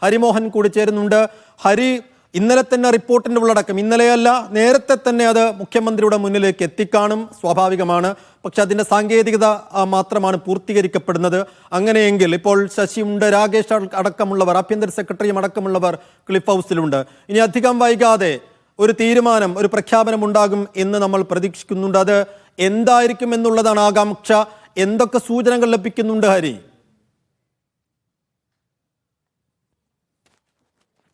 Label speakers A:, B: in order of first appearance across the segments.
A: ഹരിമോഹൻ കൂടി ചേരുന്നുണ്ട്. ഹരി, ഇന്നലെ തന്നെ റിപ്പോർട്ടിന്റെ ഉള്ളടക്കം, ഇന്നലെയല്ല നേരത്തെ തന്നെ അത് മുഖ്യമന്ത്രിയുടെ മുന്നിലേക്ക് എത്തിക്കാണും, സ്വാഭാവികമാണ്. പക്ഷെ അതിന്റെ സാങ്കേതികത മാത്രമാണ് പൂർത്തീകരിക്കപ്പെടുന്നത്. അങ്ങനെയെങ്കിൽ ഇപ്പോൾ ശശിയുണ്ട്, രാകേഷ് അടക്കമുള്ളവർ, ആഭ്യന്തര സെക്രട്ടറിയും അടക്കമുള്ളവർ ക്ലിഫ് ഹൗസിലുണ്ട്. ഇനി അധികം വൈകാതെ ഒരു തീരുമാനം, ഒരു പ്രഖ്യാപനം ഉണ്ടാകും എന്ന് നമ്മൾ പ്രതീക്ഷിക്കുന്നുണ്ട്. അത് എന്തായിരിക്കും എന്നുള്ളതാണ് ആകാംക്ഷ. എന്തൊക്കെ സൂചനകൾ ലഭിക്കുന്നുണ്ട് ഹരി?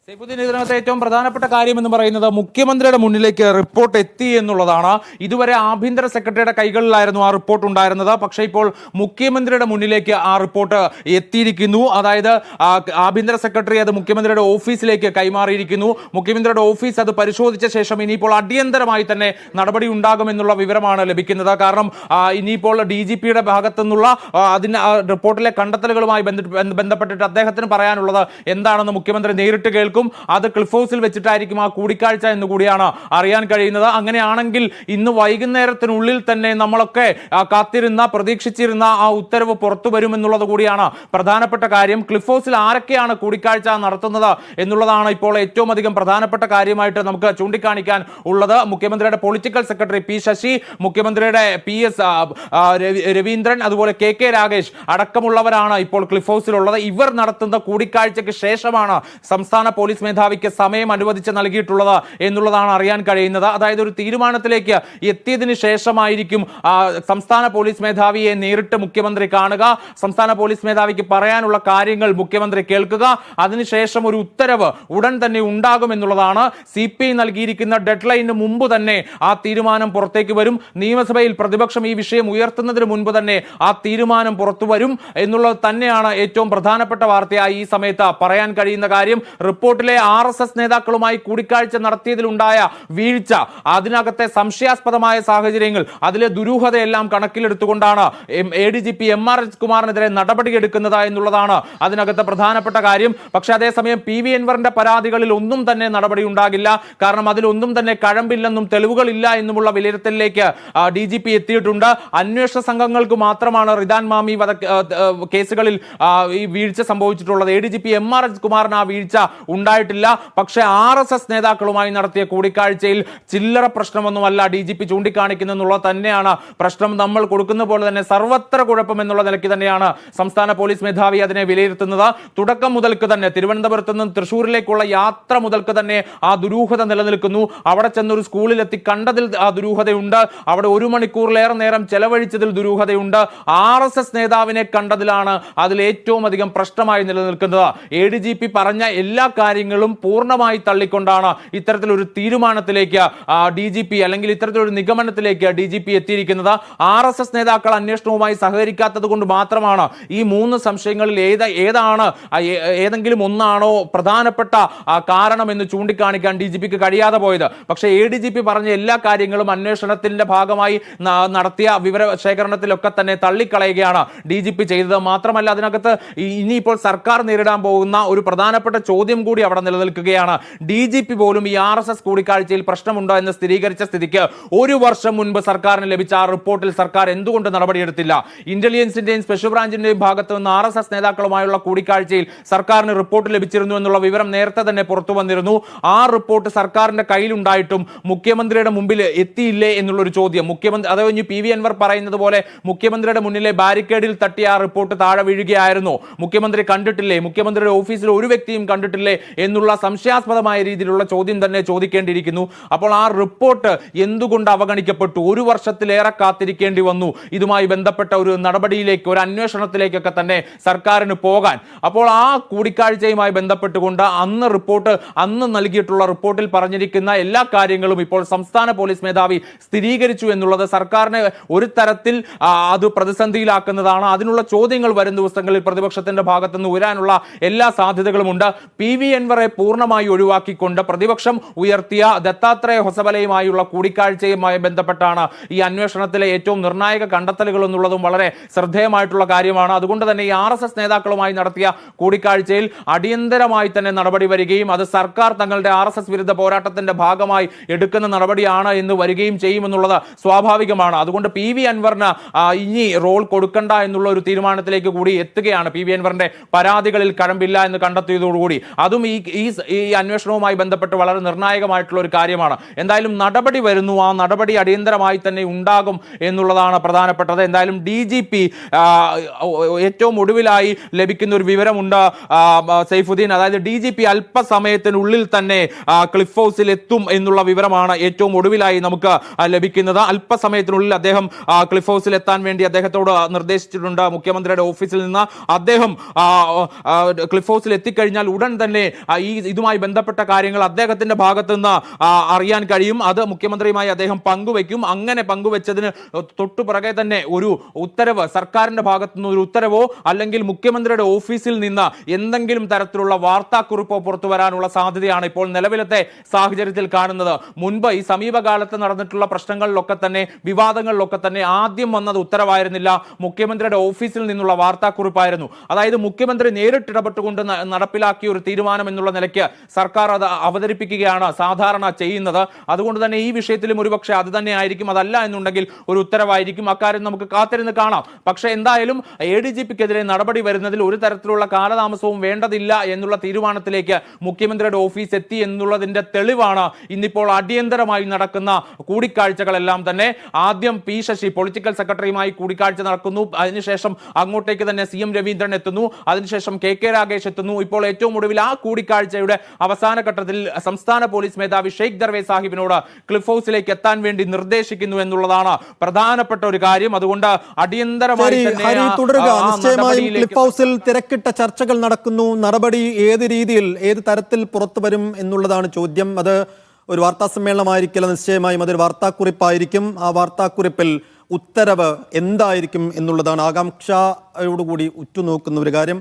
B: ഇതിനകത്ത് ഏറ്റവും പ്രധാനപ്പെട്ട കാര്യം എന്ന് പറയുന്നത് മുഖ്യമന്ത്രിയുടെ മുന്നിലേക്ക് റിപ്പോർട്ട് എത്തി എന്നുള്ളതാണ്. ഇതുവരെ ആഭ്യന്തര സെക്രട്ടറിയുടെ കൈകളിലായിരുന്നു ആ റിപ്പോർട്ട് ഉണ്ടായിരുന്നത്. പക്ഷേ ഇപ്പോൾ മുഖ്യമന്ത്രിയുടെ മുന്നിലേക്ക് ആ റിപ്പോർട്ട് എത്തിയിരിക്കുന്നു. അതായത് ആഭ്യന്തര സെക്രട്ടറി അത് മുഖ്യമന്ത്രിയുടെ ഓഫീസിലേക്ക് കൈമാറിയിരിക്കുന്നു. മുഖ്യമന്ത്രിയുടെ ഓഫീസ് അത് പരിശോധിച്ച ശേഷം ഇനിയിപ്പോൾ അടിയന്തരമായി തന്നെ നടപടി ഉണ്ടാകുമെന്നുള്ള വിവരമാണ് ലഭിക്കുന്നത്. കാരണം ഇനിയിപ്പോൾ DGPയുടെ ഭാഗത്തു നിന്നുള്ള അതിന് റിപ്പോർട്ടിലെ കണ്ടെത്തലുകളുമായി ബന്ധപ്പെട്ടിട്ട് അദ്ദേഹത്തിന് പറയാനുള്ളത് എന്താണെന്ന് മുഖ്യമന്ത്രി നേരിട്ട് കേൾക്കും. അത് ക്ലിഫ് ഹൗസിൽ വെച്ചിട്ടായിരിക്കും ആ കൂടിക്കാഴ്ച എന്ന് കൂടിയാണ് അറിയാൻ കഴിയുന്നത്. അങ്ങനെയാണെങ്കിൽ ഇന്ന് വൈകുന്നേരത്തിനുള്ളിൽ തന്നെ നമ്മളൊക്കെ കാത്തിരുന്ന, പ്രതീക്ഷിച്ചിരുന്ന ആ ഉത്തരവ് പുറത്തു വരുമെന്നുള്ളത് കൂടിയാണ് പ്രധാനപ്പെട്ട കാര്യം. ക്ലിഫ് ഹൗസിൽ ആരൊക്കെയാണ് കൂടിക്കാഴ്ച നടത്തുന്നത് എന്നുള്ളതാണ് ഇപ്പോൾ ഏറ്റവും അധികം പ്രധാനപ്പെട്ട കാര്യമായിട്ട് നമുക്ക് ചൂണ്ടിക്കാണിക്കാൻ ഉള്ളത്. മുഖ്യമന്ത്രിയുടെ പൊളിറ്റിക്കൽ സെക്രട്ടറി P. ശശി, മുഖ്യമന്ത്രിയുടെ PS രവീന്ദ്രൻ, അതുപോലെ KK രാഗേഷ് അടക്കമുള്ളവരാണ് ഇപ്പോൾ ക്ലിഫ് ഹൗസിലുള്ളത്. ഇവർ നടത്തുന്ന കൂടിക്കാഴ്ചയ്ക്ക് ശേഷമാണ് സംസ്ഥാന പോലീസ് മേധാവിക്ക് സമയം അനുവദിച്ച് നൽകിയിട്ടുള്ളത് എന്നുള്ളതാണ് അറിയാൻ കഴിയുന്നത്. അതായത് ഒരു തീരുമാനത്തിലേക്ക് എത്തിയതിനു ശേഷമായിരിക്കും സംസ്ഥാന പോലീസ് മേധാവിയെ നേരിട്ട് മുഖ്യമന്ത്രി കാണുക, സംസ്ഥാന പോലീസ് മേധാവിക്ക് പറയാനുള്ള കാര്യങ്ങൾ മുഖ്യമന്ത്രി കേൾക്കുക, അതിനുശേഷം ഒരു ഉത്തരവ് ഉടൻ തന്നെ ഉണ്ടാകുമെന്നുള്ളതാണ്. CPI നൽകിയിരിക്കുന്ന ഡെഡ് ലൈനിന് മുമ്പ് തന്നെ ആ തീരുമാനം പുറത്തേക്ക് വരും. നിയമസഭയിൽ പ്രതിപക്ഷം ഈ വിഷയം ഉയർത്തുന്നതിന് മുൻപ് തന്നെ ആ തീരുമാനം പുറത്തു വരും എന്നുള്ളത് തന്നെയാണ് ഏറ്റവും പ്രധാനപ്പെട്ട വാർത്തയായി ഈ സമയത്ത് പറയാൻ കഴിയുന്ന കാര്യം. റിപ്പോർട്ടിലെ RSS നേതാക്കളുമായി കൂടിക്കാഴ്ച നടത്തിയതിലുണ്ടായ വീഴ്ച, അതിനകത്തെ സംശയാസ്പദമായ സാഹചര്യങ്ങൾ, അതിലെ ദുരൂഹതയെല്ലാം കണക്കിലെടുത്തുകൊണ്ടാണ് ADGP MR കുമാറിനെതിരെ നടപടിയെടുക്കുന്നത് എന്നുള്ളതാണ് അതിനകത്ത് പ്രധാനപ്പെട്ട കാര്യം. പക്ഷെ അതേസമയം PV അൻവറിന്റെ പരാതികളിൽ ഒന്നും തന്നെ നടപടി ഉണ്ടാകില്ല. കാരണം അതിലൊന്നും തന്നെ കഴമ്പില്ലെന്നും തെളിവുകളില്ല എന്നുമുള്ള വിലയിരുത്തലിലേക്ക് DGP എത്തിയിട്ടുണ്ട്. അന്വേഷണ സംഘങ്ങൾക്ക് മാത്രമാണ് റിദാൻ മാമി കേസുകളിൽ ഈ വീഴ്ച സംഭവിച്ചിട്ടുള്ളത്. ADGP MR കുമാറിന് ആ വീഴ്ച ഉണ്ടായിട്ടില്ല. പക്ഷേ RSS നേതാക്കളുമായി നടത്തിയ കൂടിക്കാഴ്ചയിൽ ചില്ലറ പ്രശ്നമൊന്നുമല്ല DGP ചൂണ്ടിക്കാണിക്കുന്നുള്ളത് തന്നെയാണ് പ്രശ്നം. നമ്മൾ കൊടുക്കുന്ന പോലെ തന്നെ സർവത്ര കുഴപ്പം എന്നുള്ള നിലയ്ക്ക് തന്നെയാണ് സംസ്ഥാന പോലീസ് മേധാവി അതിനെ വിലയിരുത്തുന്നത്. തുടക്കം മുതൽക്ക് തന്നെ തിരുവനന്തപുരത്ത് നിന്ന് തൃശ്ശൂരിലേക്കുള്ള യാത്ര മുതൽക്ക് തന്നെ ആ ദുരൂഹത നിലനിൽക്കുന്നു. അവിടെ ചെന്നൊരു സ്കൂളിലെത്തി കണ്ടതിൽ ആ ദുരൂഹതയുണ്ട്. അവിടെ 1 മണിക്കൂറിലേറെ നേരം ചെലവഴിച്ചതിൽ ദുരൂഹതയുണ്ട്. RSS നേതാവിനെ കണ്ടതിലാണ് അതിൽ ഏറ്റവും അധികം പ്രശ്നമായി നിലനിൽക്കുന്നത്. ADGP പറഞ്ഞ എല്ലാ കാര്യങ്ങളും പൂർണ്ണമായി തള്ളിക്കൊണ്ടാണ് ഇത്തരത്തിലൊരു തീരുമാനത്തിലേക്ക് DGP അല്ലെങ്കിൽ ഇത്തരത്തിലൊരു നിഗമനത്തിലേക്ക് DGP എത്തിയിരിക്കുന്നത്. RSS നേതാക്കൾ അന്വേഷണവുമായി സഹകരിക്കാത്തത് കൊണ്ട് മാത്രമാണ് ഈ 3 സംശയങ്ങളിൽ ഏതെങ്കിലും ഒന്നാണോ പ്രധാനപ്പെട്ട കാരണമെന്ന് ചൂണ്ടിക്കാണിക്കാൻ DGPക്ക് കഴിയാതെ പോയത്. പക്ഷേ ADGP പറഞ്ഞ എല്ലാ കാര്യങ്ങളും അന്വേഷണത്തിന്റെ ഭാഗമായി നടത്തിയ വിവരശേഖരണത്തിലൊക്കെ തന്നെ തള്ളിക്കളയുകയാണ് DGP ചെയ്തത്. മാത്രമല്ല അതിനകത്ത് ഇനിയിപ്പോൾ സർക്കാർ നേരിടാൻ പോകുന്ന ഒരു പ്രധാനപ്പെട്ട ചോദ്യം കൂടി അവിടെ നിലനിൽക്കുകയാണ്. DGP പോലും ഈ RSS കൂടിക്കാഴ്ചയിൽ പ്രശ്നമുണ്ടോ എന്ന് സ്ഥിരീകരിച്ച സ്ഥിതിക്ക് 1 വർഷം മുൻപ് സർക്കാരിന് ലഭിച്ച ആ റിപ്പോർട്ടിൽ സർക്കാർ എന്തുകൊണ്ട് നടപടിയെടുത്തില്ല? ഇന്റലിജൻസിന്റെയും സ്പെഷ്യൽ ബ്രാഞ്ചിന്റെയും ഭാഗത്ത് നിന്ന് RSS നേതാക്കളുമായുള്ള കൂടിക്കാഴ്ചയിൽ സർക്കാരിന് റിപ്പോർട്ട് ലഭിച്ചിരുന്നു എന്നുള്ള വിവരം നേരത്തെ തന്നെ പുറത്തു വന്നിരുന്നു. ആ റിപ്പോർട്ട് സർക്കാരിന്റെ കയ്യിലുണ്ടായിട്ടും മുഖ്യമന്ത്രിയുടെ മുമ്പിൽ എത്തിയില്ലേ എന്നുള്ളൊരു ചോദ്യം. മുഖ്യമന്ത്രി അതായത് PV അൻവർ പറയുന്നത് പോലെ മുഖ്യമന്ത്രിയുടെ മുന്നിലെ ബാരിക്കേഡിൽ തട്ടിയ ആ റിപ്പോർട്ട് താഴെ വീഴുകയായിരുന്നു. മുഖ്യമന്ത്രി കണ്ടിട്ടില്ലേ? മുഖ്യമന്ത്രിയുടെ ഓഫീസിൽ ഒരു വ്യക്തിയും കണ്ടിട്ടില്ലേ എന്നുള്ള സംശയാസ്പദമായ രീതിയിലുള്ള ചോദ്യം തന്നെ ചോദിക്കേണ്ടിയിരിക്കുന്നു. അപ്പോൾ ആ റിപ്പോർട്ട് എന്തുകൊണ്ട് അവഗണിക്കപ്പെട്ടു? 1 വർഷത്തിലേറെ കാത്തിരിക്കേണ്ടി വന്നു ഇതുമായി ബന്ധപ്പെട്ട ഒരു നടപടിയിലേക്ക്, ഒരു അന്വേഷണത്തിലേക്കൊക്കെ തന്നെ സർക്കാരിന് പോകാൻ. അപ്പോൾ ആ കൂടിക്കാഴ്ചയുമായി ബന്ധപ്പെട്ടുകൊണ്ട് അന്ന് നൽകിയിട്ടുള്ള റിപ്പോർട്ടിൽ പറഞ്ഞിരിക്കുന്ന എല്ലാ കാര്യങ്ങളും ഇപ്പോൾ സംസ്ഥാന പോലീസ് മേധാവി സ്ഥിരീകരിച്ചു എന്നുള്ളത് സർക്കാരിനെ ഒരു തരത്തിൽ അത് പ്രതിസന്ധിയിലാക്കുന്നതാണ്. അതിനുള്ള ചോദ്യങ്ങൾ വരും ദിവസങ്ങളിൽ പ്രതിപക്ഷത്തിന്റെ ഭാഗത്തുനിന്ന് ഉയരാനുള്ള എല്ലാ സാധ്യതകളുമുണ്ട്. PV അൻവറെ പൂർണ്ണമായി ഒഴിവാക്കിക്കൊണ്ട് പ്രതിപക്ഷം ഉയർത്തിയ ദത്താത്രേയ ഹൊസബലയുമായുള്ള കൂടിക്കാഴ്ചയുമായി ബന്ധപ്പെട്ടാണ് ഈ അന്വേഷണത്തിലെ ഏറ്റവും നിർണായക കണ്ടെത്തലുകൾ എന്നുള്ളതും വളരെ ശ്രദ്ധേയമായിട്ടുള്ള കാര്യമാണ്. അതുകൊണ്ട് തന്നെ ഈ RSS നേതാക്കളുമായി നടത്തിയ കൂടിക്കാഴ്ചയിൽ അടിയന്തരമായി തന്നെ നടപടി വരികയും അത് സർക്കാർ തങ്ങളുടെ RSS വിരുദ്ധ പോരാട്ടത്തിന്റെ ഭാഗമായി എടുക്കുന്ന നടപടിയാണ് എന്ന് വരികയും ചെയ്യുമെന്നുള്ളത് സ്വാഭാവികമാണ്. അതുകൊണ്ട് PV അൻവറിന് ഇനി റോൾ കൊടുക്കണ്ട എന്നുള്ള ഒരു തീരുമാനത്തിലേക്ക് കൂടി എത്തുകയാണ്. PV അൻവറിന്റെ പരാതികളിൽ കഴമ്പില്ല എന്ന് കണ്ടെത്തിയതോടുകൂടി അതും ഈ അന്വേഷണവുമായി ബന്ധപ്പെട്ട് വളരെ നിർണായകമായിട്ടുള്ള ഒരു കാര്യമാണ്. എന്തായാലും നടപടി വരുന്നു, ആ നടപടി അടിയന്തരമായി തന്നെ ഉണ്ടാകും എന്നുള്ളതാണ് പ്രധാനപ്പെട്ടത്. എന്തായാലും DGP ഏറ്റവും ഒടുവിലായി ലഭിക്കുന്ന ഒരു വിവരമുണ്ട് സൈഫുദ്ദീൻ, അതായത് DGP അല്പസമയത്തിനുള്ളിൽ തന്നെ ക്ലിഫ് ഹൗസിൽ എത്തും എന്നുള്ള വിവരമാണ് ഏറ്റവും ഒടുവിലായി നമുക്ക് ലഭിക്കുന്നത്. അല്പസമയത്തിനുള്ളിൽ അദ്ദേഹം ക്ലിഫ് ഹൗസിൽ എത്താൻ വേണ്ടി അദ്ദേഹത്തോട് നിർദ്ദേശിച്ചിട്ടുണ്ട് മുഖ്യമന്ത്രിയുടെ ഓഫീസിൽ നിന്ന്. അദ്ദേഹം ക്ലിഫ് ഹൗസിൽ എത്തിക്കഴിഞ്ഞാൽ ഉടൻ തന്നെ ഇതുമായി ബന്ധപ്പെട്ട കാര്യങ്ങൾ അദ്ദേഹത്തിന്റെ ഭാഗത്തു നിന്ന് അറിയാൻ കഴിയും. അത് മുഖ്യമന്ത്രിയുമായി അദ്ദേഹം പങ്കുവെക്കും. അങ്ങനെ പങ്കുവെച്ചതിന് തൊട്ടുപിറകെ തന്നെ ഒരു ഉത്തരവ്, സർക്കാരിന്റെ ഭാഗത്തു നിന്ന് ഒരു ഉത്തരവോ അല്ലെങ്കിൽ മുഖ്യമന്ത്രിയുടെ ഓഫീസിൽ നിന്ന് എന്തെങ്കിലും തരത്തിലുള്ള വാർത്താക്കുറിപ്പോ പുറത്തു വരാനുള്ള സാധ്യതയാണ് ഇപ്പോൾ നിലവിലത്തെ സാഹചര്യത്തിൽ കാണുന്നത്. മുൻപ് ഈ സമീപകാലത്ത് നടന്നിട്ടുള്ള പ്രശ്നങ്ങളിലൊക്കെ തന്നെ, വിവാദങ്ങളിലൊക്കെ തന്നെ ആദ്യം വന്നത് ഉത്തരവായിരുന്നില്ല, മുഖ്യമന്ത്രിയുടെ ഓഫീസിൽ നിന്നുള്ള വാർത്താക്കുറിപ്പായിരുന്നു. അതായത് മുഖ്യമന്ത്രി നേരിട്ട് ഇടപെട്ടുകൊണ്ട് നടപ്പിലാക്കിയ ഒരു തീരുമാനം എന്നുള്ള നിലയ്ക്ക് സർക്കാർ അത് അവതരിപ്പിക്കുകയാണ് സാധാരണ ചെയ്യുന്നത്. അതുകൊണ്ട് തന്നെ ഈ വിഷയത്തിലും ഒരുപക്ഷെ അത് തന്നെ ആയിരിക്കും. അതല്ല എന്നുണ്ടെങ്കിൽ ഒരു ഉത്തരവായിരിക്കും. അക്കാര്യം നമുക്ക് കാത്തിരുന്ന് കാണാം. പക്ഷേ എന്തായാലും ADGPക്കെതിരെ നടപടി വരുന്നതിൽ ഒരു തരത്തിലുള്ള കാലതാമസവും വേണ്ടതില്ല എന്നുള്ള തീരുമാനത്തിലേക്ക് മുഖ്യമന്ത്രിയുടെ ഓഫീസ് എത്തി എന്നുള്ളതിന്റെ തെളിവാണ് ഇന്നിപ്പോൾ അടിയന്തരമായി നടക്കുന്ന കൂടിക്കാഴ്ചകളെല്ലാം തന്നെ. ആദ്യം P ശശി പൊളിറ്റിക്കൽ സെക്രട്ടറിയുമായി കൂടിക്കാഴ്ച നടക്കുന്നു. അതിനുശേഷം അങ്ങോട്ടേക്ക് തന്നെ CM രവീന്ദ്രൻ എത്തുന്നു. അതിനുശേഷം KK രാഗേഷ് എത്തുന്നു. ഇപ്പോൾ ഏറ്റവും ഒടുവിൽ ആ കൂടിക്കാഴ്ചയുടെ അവസാന ഘട്ടത്തിൽ സംസ്ഥാന പോലീസ് മേധാവി ഷെയ്ഖ് ദർവേ സാഹിബിനോട് ക്ലിഫ് ഹൗസിലേക്ക് എത്താൻ വേണ്ടി നിർദ്ദേശിക്കുന്നു എന്നുള്ളതാണ് പ്രധാനപ്പെട്ട ഒരു കാര്യം. അതുകൊണ്ട് അടിയന്തരമായി
A: തുടരുക. നിശ്ചയമായും ക്ലിഫ് ഹൗസിൽ തിരക്കിട്ട ചർച്ചകൾ നടക്കുന്നു. നടപടി ഏത് രീതിയിൽ, ഏത് തരത്തിൽ പുറത്തു വരും എന്നുള്ളതാണ് ചോദ്യം. അത് ഒരു വാർത്താ സമ്മേളനമായിരിക്കില്ല, നിശ്ചയമായും അതൊരു വാർത്താക്കുറിപ്പായിരിക്കും. ആ വാർത്താക്കുറിപ്പിൽ ഉത്തരവ് എന്തായിരിക്കും എന്നുള്ളതാണ് ആകാംക്ഷയോടുകൂടി ഉറ്റുനോക്കുന്ന ഒരു കാര്യം.